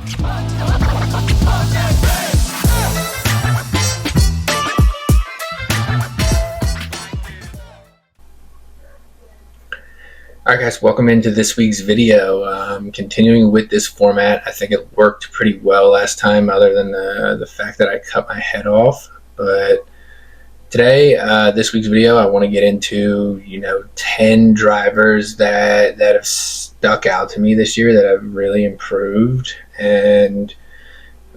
Alright guys, welcome into this week's video. Continuing with this format, I think it worked pretty well last time other than the fact that I cut my head off. But today, this week's video, I want to get into 10 drivers that have stuck out to me this year that have really improved. And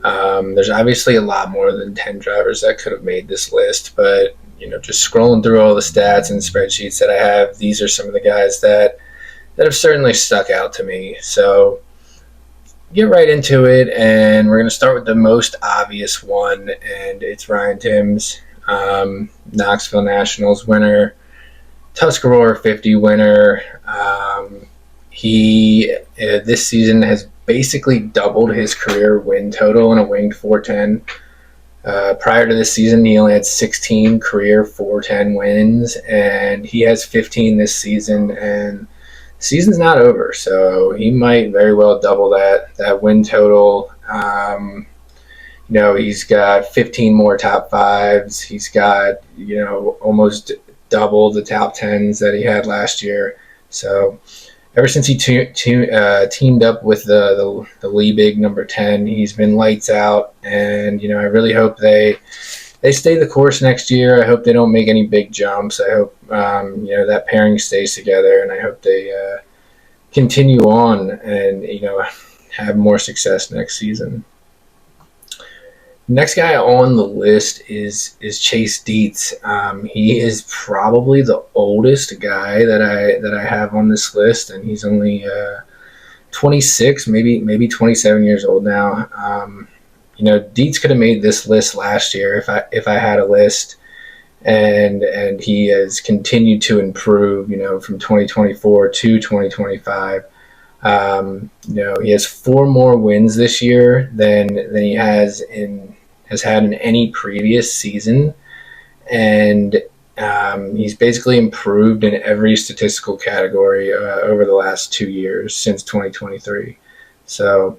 there's obviously a lot more than 10 drivers that could have made this list, but just scrolling through all the stats and spreadsheets that I have, these are some of the guys that have certainly stuck out to me. So get right into it, and we're going to start with the most obvious one, and it's Ryan Timms, Knoxville Nationals winner, Tuscarora 50 winner. He this season has basically doubled his career win total in a winged 410. Prior to this season, he only had 16 career 410 wins, and he has 15 this season, and the season's not over, so he might very well double that win total. He's got 15 more top fives. He's got, almost double the top tens that he had last year. So ever since he teamed up with the Lee Big number 10, he's been lights out, and I really hope they stay the course next year. I hope they don't make any big jumps. I hope that pairing stays together, and I hope they continue on and have more success next season. Next guy on the list is Chase Dietz. He is probably the oldest guy that I have on this list, and he's only 26, maybe 27 years old now. Dietz could have made this list last year if I had a list, and he has continued to improve. From 2024 to 2025. He has 4 more wins this year than he has had in any previous season, and he's basically improved in every statistical category over the last 2 years since 2023. So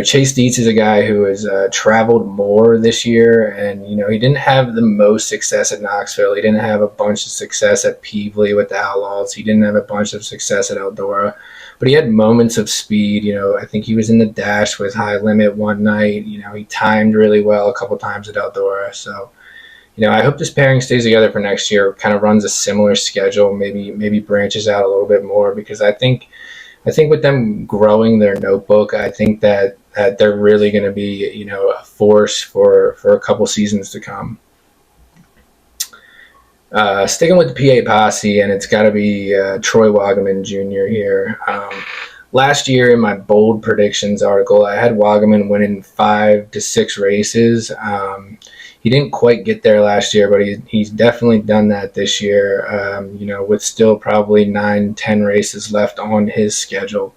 Chase Dietz is a guy who has traveled more this year, and he didn't have the most success at Knoxville. He didn't have a bunch of success at Peevely with the Outlaws. He didn't have a bunch of success at Eldora, but he had moments of speed. I think he was in the dash with High Limit one night. He timed really well a couple times at Eldora. So I hope this pairing stays together for next year, kind of runs a similar schedule, maybe branches out a little bit more, because I think with them growing their notebook, I think that they're really going to be, a force for a couple seasons to come. Sticking with the PA Posse, and it's got to be Troy Wagaman Jr. here. Last year in my bold predictions article, I had Wagaman winning 5 to 6 races. He didn't quite get there last year, but he's definitely done that this year, with still probably 9-10 races left on his schedule.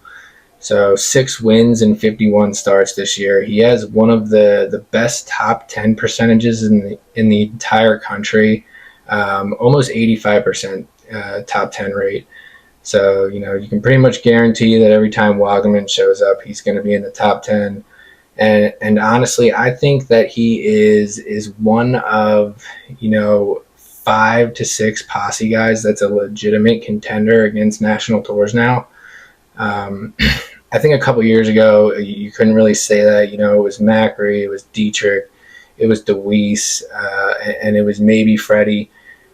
So 6 wins and 51 starts this year. He has one of the best top 10 percentages in the entire country, almost 85% top 10 rate. So, you can pretty much guarantee that every time Wagaman shows up, he's going to be in the top 10. And honestly, I think that he is one of 5 to 6 posse guys that's a legitimate contender against national tours now. I think a couple years ago you couldn't really say that. It was Macri, it was Dietrich, it was DeWeese, and it was maybe Freddie.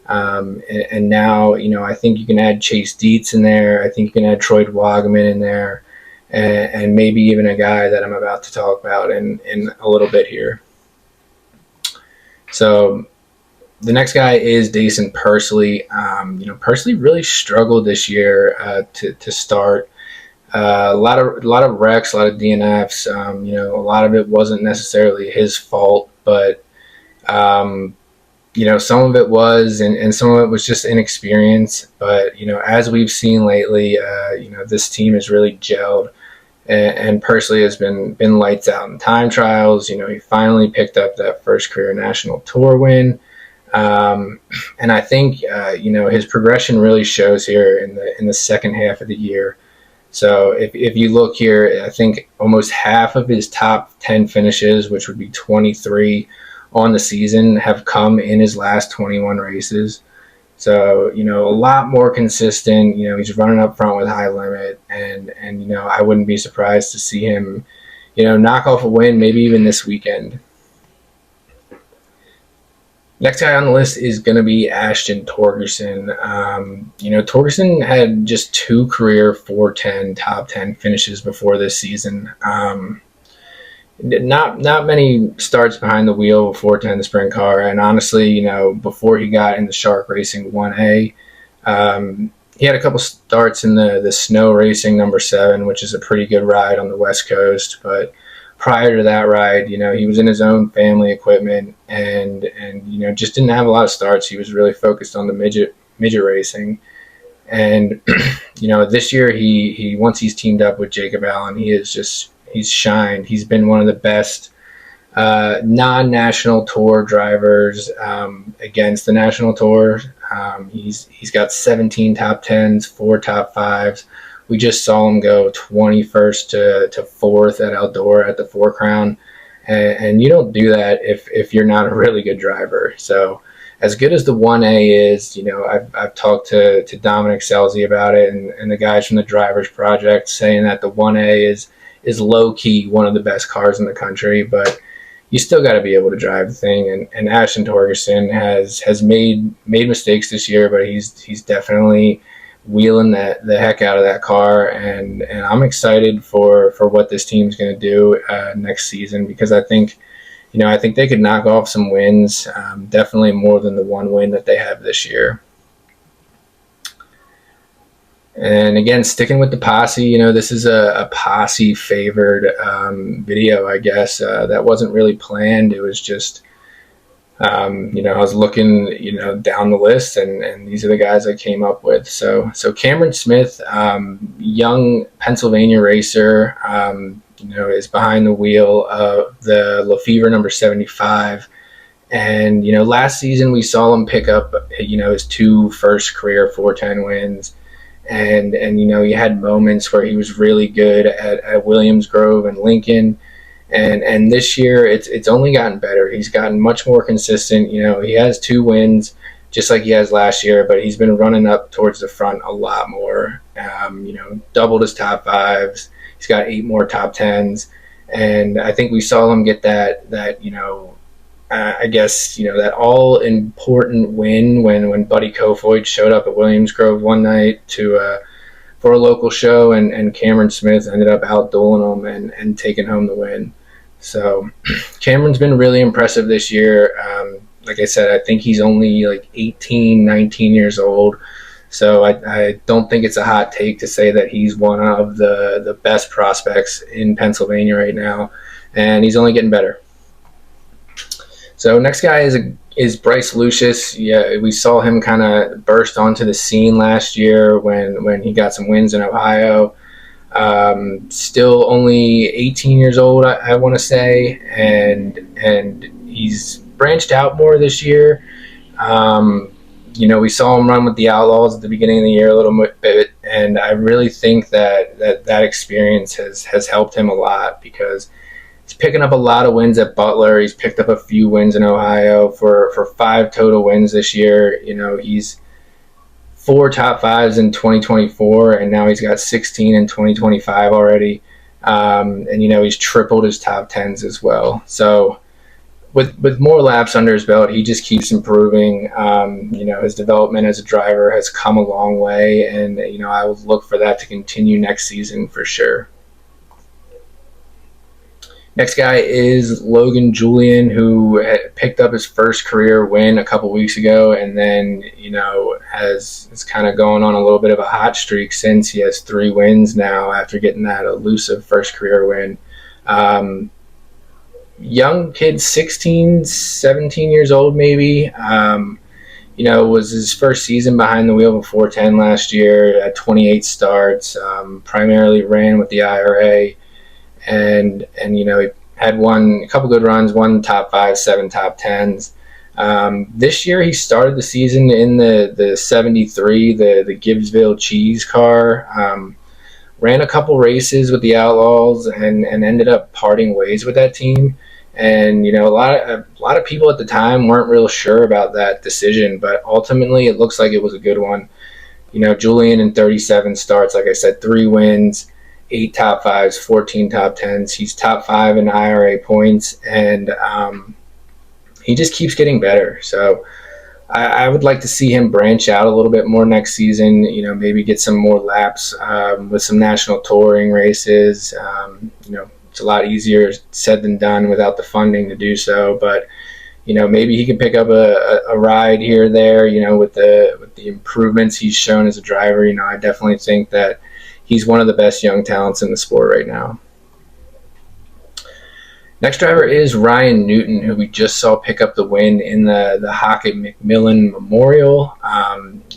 And now I think you can add Chase Dietz in there. I think you can add Troy Wagaman in there. And maybe even a guy that I'm about to talk about in a little bit here. So the next guy is Dason Pursley. Pursley really struggled this year to start. A lot of wrecks, a lot of DNFs. A lot of it wasn't necessarily his fault, but some of it was, and some of it was just inexperience. But as we've seen lately, this team has really gelled. And Pursley has been lights out in time trials. He finally picked up that first career national tour win. And I think, his progression really shows here in the second half of the year. So if you look here, I think almost half of his top 10 finishes, which would be 23 on the season, have come in his last 21 races. So, a lot more consistent. He's running up front with high limit, and I wouldn't be surprised to see him, knock off a win, maybe even this weekend. Next guy on the list is going to be Ashton Torgerson. Torgerson had just 2 career 410 top 10 finishes before this season. Not many starts behind the wheel of a 410 sprint car, and honestly, before he got into Shark Racing 1A, he had a couple starts in the snow racing number 7, which is a pretty good ride on the West Coast. But prior to that ride, he was in his own family equipment, and just didn't have a lot of starts. He was really focused on the midget racing. And this year he once he's teamed up with Jacob Allen, he's shined. He's been one of the best non-national tour drivers against the national tour. He's got 17 top 10s, 4 top 5s. We just saw him go 21st to 4th at Eldora at the 4 Crown, and you don't do that if you're not a really good driver. So as good as the 1A is, I've talked to Dominic Scelzi about it, and the guys from the Drivers Project saying that the 1A is low-key one of the best cars in the country, but you still got to be able to drive the thing. And Ashton Torgerson has made mistakes this year, but he's definitely wheeling the heck out of that car, and I'm excited for what this team's going to do next season, because I think they could knock off some wins, definitely more than the 1 win that they have this year. And again, sticking with the posse, this is a posse favored video, I guess. That wasn't really planned. It was just, I was looking, down the list, and these are the guys I came up with. So Cameron Smith, young Pennsylvania racer, is behind the wheel of the Lefevre number 75. And, last season we saw him pick up, his 2 first career 410 wins. And he had moments where he was really good at Williams Grove and Lincoln. And this year it's only gotten better. He's gotten much more consistent. He has 2 wins just like he has last year, but he's been running up towards the front a lot more. Doubled his top 5s. He's got 8 more top 10s. And I think we saw him get that I guess, that all-important win when Buddy Kofoid showed up at Williams Grove one night for a local show, and Cameron Smith ended up outdueling him and taking home the win. So Cameron's been really impressive this year. Like I said, I think he's only like 18, 19 years old. So I don't think it's a hot take to say that he's one of the best prospects in Pennsylvania right now, and he's only getting better. So next guy is Bryce Lucius. Yeah, we saw him kind of burst onto the scene last year when he got some wins in Ohio. Still only 18 years old, I want to say, and he's branched out more this year. We saw him run with the Outlaws at the beginning of the year a little bit, and I really think that experience has helped him a lot, because he's picking up a lot of wins at Butler. He's picked up a few wins in Ohio for 5 total wins this year. He's 4 top 5s in 2024, and now he's got 16 in 2025 already. And he's tripled his top 10s as well. So with more laps under his belt, he just keeps improving. His development as a driver has come a long way, and I would look for that to continue next season for sure. Next guy is Logan Julian, who had picked up his first career win a couple weeks ago, and then is kind of going on a little bit of a hot streak since. He has 3 wins now after getting that elusive first career win. Young kid, 16, 17 years old maybe. Was his first season behind the wheel of a 410 last year. Had 28 starts. Primarily ran with the IRA. And he had a couple good runs, 1 top 5, 7 top 10s. This year he started the season in the 73, the Gibbsville Cheese car. ran a couple races with the Outlaws and ended up parting ways with that team. And a lot of people at the time weren't real sure about that decision, but ultimately it looks like it was a good one. Julian in 37 starts, like I said, 3 wins, 8 top fives, 14 top tens. He's top 5 in IRA points, and he just keeps getting better. So I would like to see him branch out a little bit more next season. Maybe get some more laps with some national touring races. It's a lot easier said than done without the funding to do so, but maybe he can pick up a ride here or there. With the improvements he's shown as a driver, I definitely think that he's one of the best young talents in the sport right now. Next driver is Ryan Newton, who we just saw pick up the win in the Hockey McMillan Memorial.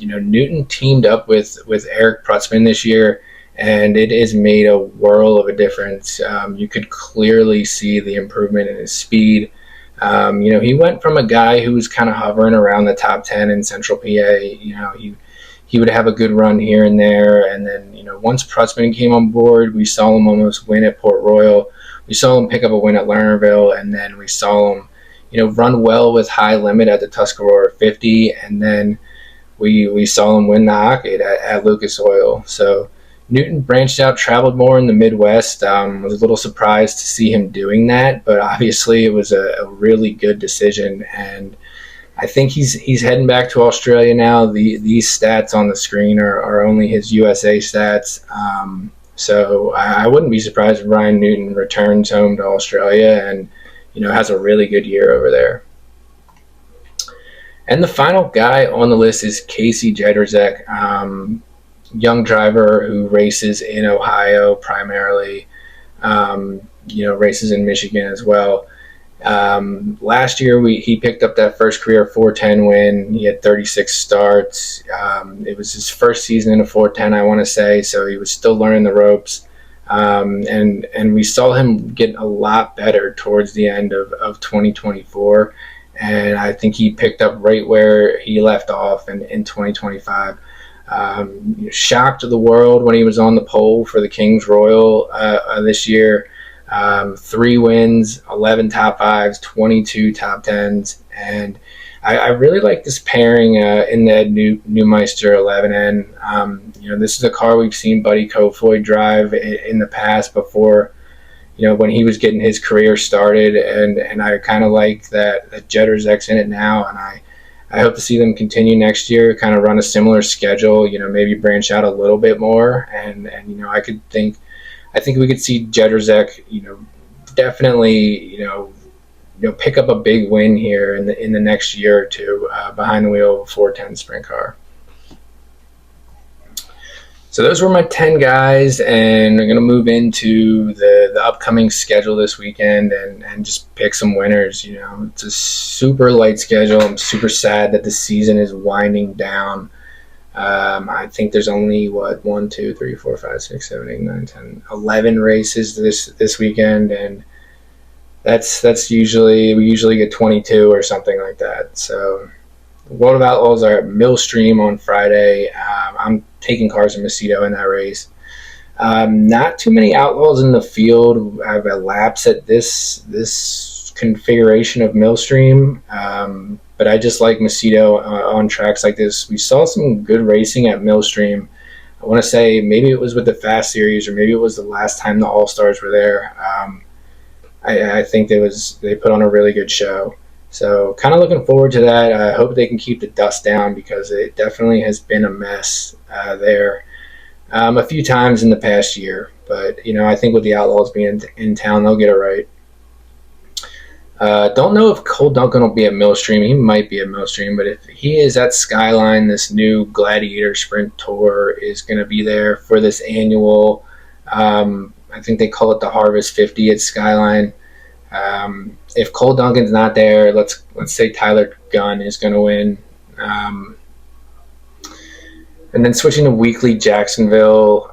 Newton teamed up with Eric Prutzman this year, and it has made a world of a difference. You could clearly see the improvement in his speed. He went from a guy who was kind of hovering around the top 10 in Central PA. He would have a good run here and there, and then once Prutzman came on board, we saw him almost win at Port Royal. We saw him pick up a win at Lernerville, and then we saw him, run well with high limit at the Tuscarora 50, and then we saw him win the Hockey at Lucas Oil. So Newton branched out, traveled more in the Midwest. Was a little surprised to see him doing that, but obviously it was a really good decision, and I think he's heading back to Australia now. These stats on the screen are only his USA stats. So I wouldn't be surprised if Ryan Newton returns home to Australia and has a really good year over there. And the final guy on the list is Casey Jedrzejek, young driver who races in Ohio primarily, races in Michigan as well. Last year he picked up that first career 410 win. He had 36 starts. It was his first season in a 410, I want to say, so he was still learning the ropes. And we saw him get a lot better towards the end of 2024, and I think he picked up right where he left off in 2025. Shocked the world when he was on the pole for the Kings Royal this year. 3 wins, 11 top fives, 22 top tens, and I really like this pairing in the Neumeister 11N. This is a car we've seen Buddy Kofoid drive in the past before, when he was getting his career started, and I kind of like that Jedrzejek's in it now, and I hope to see them continue next year, kind of run a similar schedule, maybe branch out a little bit more, and I think we could see Jedrzejek, definitely, pick up a big win here in the next year or two behind the wheel of a 410 sprint car. So those were my 10 guys, and I'm going to move into the upcoming schedule this weekend and just pick some winners. It's a super light schedule. I'm super sad that the season is winding down. I think there's only 1, 2, 3, 4, 5, 6, 7, 8, 9, 10, 11 races this weekend, and that's usually we get 22 or something like that. So World of Outlaws are at Millstream on Friday. I'm taking Carson Macedo in that race. Not too many Outlaws in the field have laps at this configuration of Millstream. But I just like Macedo on tracks like this. We saw some good racing at Millstream. I want to say maybe it was with the Fast Series, or maybe it was the last time the All-Stars were there. I think they put on a really good show. So kind of looking forward to that. I hope they can keep the dust down, because it definitely has been a mess there a few times in the past year. But, I think with the Outlaws being in town, they'll get it right. Don't know if Cole Duncan will be at Millstream. He might be at Millstream, but if he is at Skyline, this new Gladiator Sprint Tour is going to be there for this annual, I think they call it the Harvest 50 at Skyline. If Cole Duncan's not there, let's say Tyler Gunn is going to win. And then switching to weekly Jacksonville,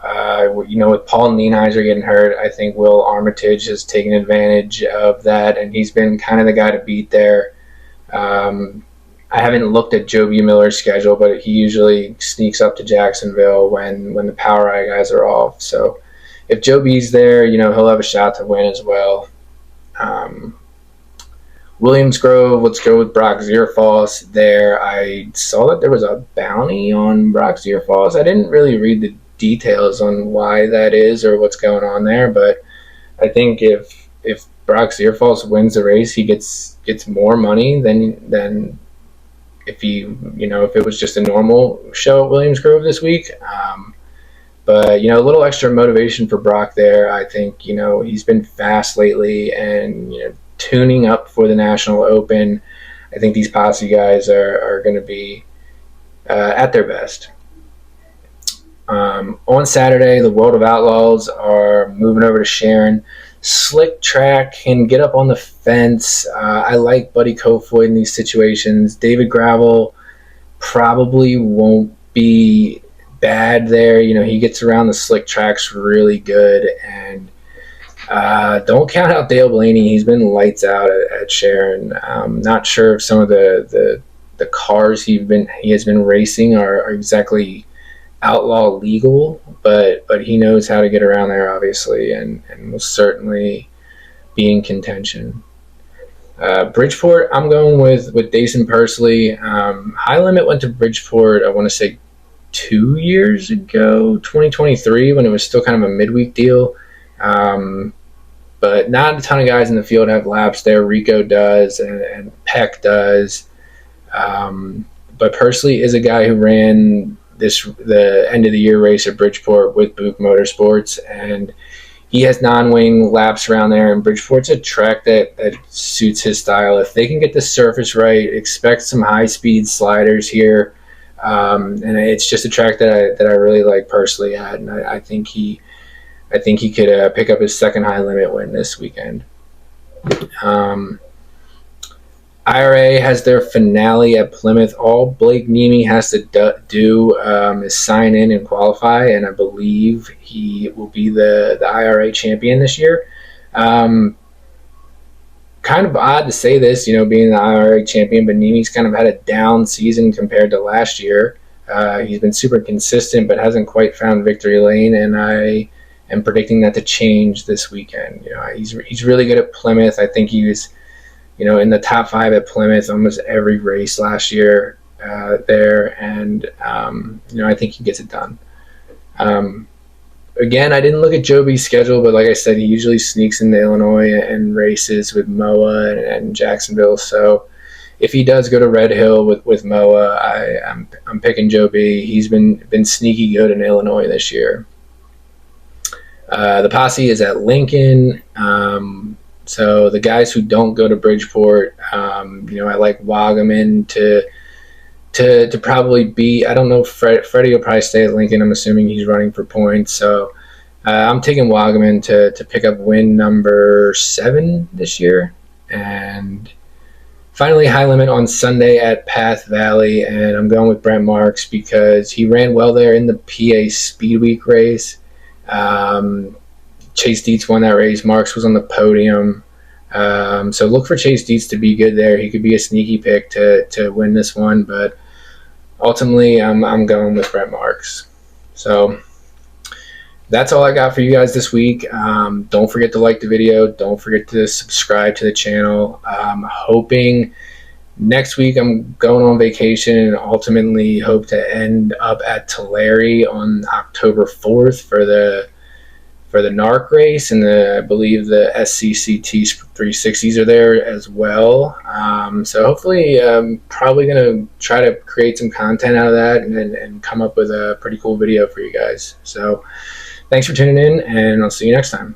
with Paul Nienheiser getting hurt, I think Will Armitage has taken advantage of that, and he's been kind of the guy to beat there. I haven't looked at Joe Miller's schedule, but he usually sneaks up to Jacksonville when the Power Eye guys are off. So if Joe B's there, he'll have a shot to win as well. Williams Grove, let's go with Brock Zierfoss there. I saw that there was a bounty on Brock Zierfoss. I didn't really read the details on why that is or what's going on there, but I think if Brock Zierfoss wins the race, he gets more money than if if it was just a normal show at Williams Grove this week. But a little extra motivation for Brock there. I think he's been fast lately, and tuning up for the National Open. I think these Posse guys are going to be at their best. On Saturday, the World of Outlaws are moving over to Sharon. Slick track, can get up on the fence. I like Buddy Kofoid in these situations. David Gravel probably won't be bad there. He gets around the slick tracks really good. And don't count out Dale Blaney. He's been lights out at Sharon. Not sure if some of the cars he has been racing are exactly outlaw legal, but he knows how to get around there, obviously, and will certainly be in contention. Bridgeport, I'm going with Dason Pursley. High Limit went to Bridgeport, I want to say 2 years ago, 2023, when it was still kind of a midweek deal. But not a ton of guys in the field have laps there. Rico does, and Peck does. But Pursley is a guy who ran the end of the year race at Bridgeport with Buick Motorsports, and he has non-wing laps around there, and Bridgeport's a track that suits his style. If they can get the surface right, expect some high-speed sliders here, and it's just a track that I really like Pursley at, and I think he could pick up his second High Limit win this weekend. IRA has their finale at Plymouth. All Blake Niemi has to do is sign in and qualify, and I believe he will be the IRA champion this year. Kind of odd to say this, being the IRA champion, but Niemi's kind of had a down season compared to last year. He's been super consistent, but hasn't quite found victory lane, and I am predicting that to change this weekend. He's really good at Plymouth. I think he was in the top 5 at Plymouth almost every race last year there, and I think he gets it done. Again, I didn't look at Joby's schedule, but like I said, he usually sneaks into Illinois and races with Moa and Jacksonville. So if he does go to Red Hill with Moa, I'm picking Joby. He's been sneaky good in Illinois this year. The Posse is at Lincoln. So the guys who don't go to Bridgeport, I like Wagaman to probably be. I don't know. Freddie will probably stay at Lincoln. I'm assuming he's running for points. So I'm taking Wagaman to pick up win number 7 this year. And finally, High Limit on Sunday at Path Valley, and I'm going with Brent Marks because he ran well there in the PA Speed Week race. Chase Dietz won that race. Marks was on the podium. So look for Chase Dietz to be good there. He could be a sneaky pick to win this one, but ultimately I'm going with Brent Marks. So that's all I got for you guys this week. Don't forget to like the video. Don't forget to subscribe to the channel. I'm hoping next week I'm going on vacation and ultimately hope to end up at Tulare on October 4th for the NARC race, and I believe the SCCT 360s are there as well. So hopefully probably going to try to create some content out of that and come up with a pretty cool video for you guys. So thanks for tuning in, and I'll see you next time.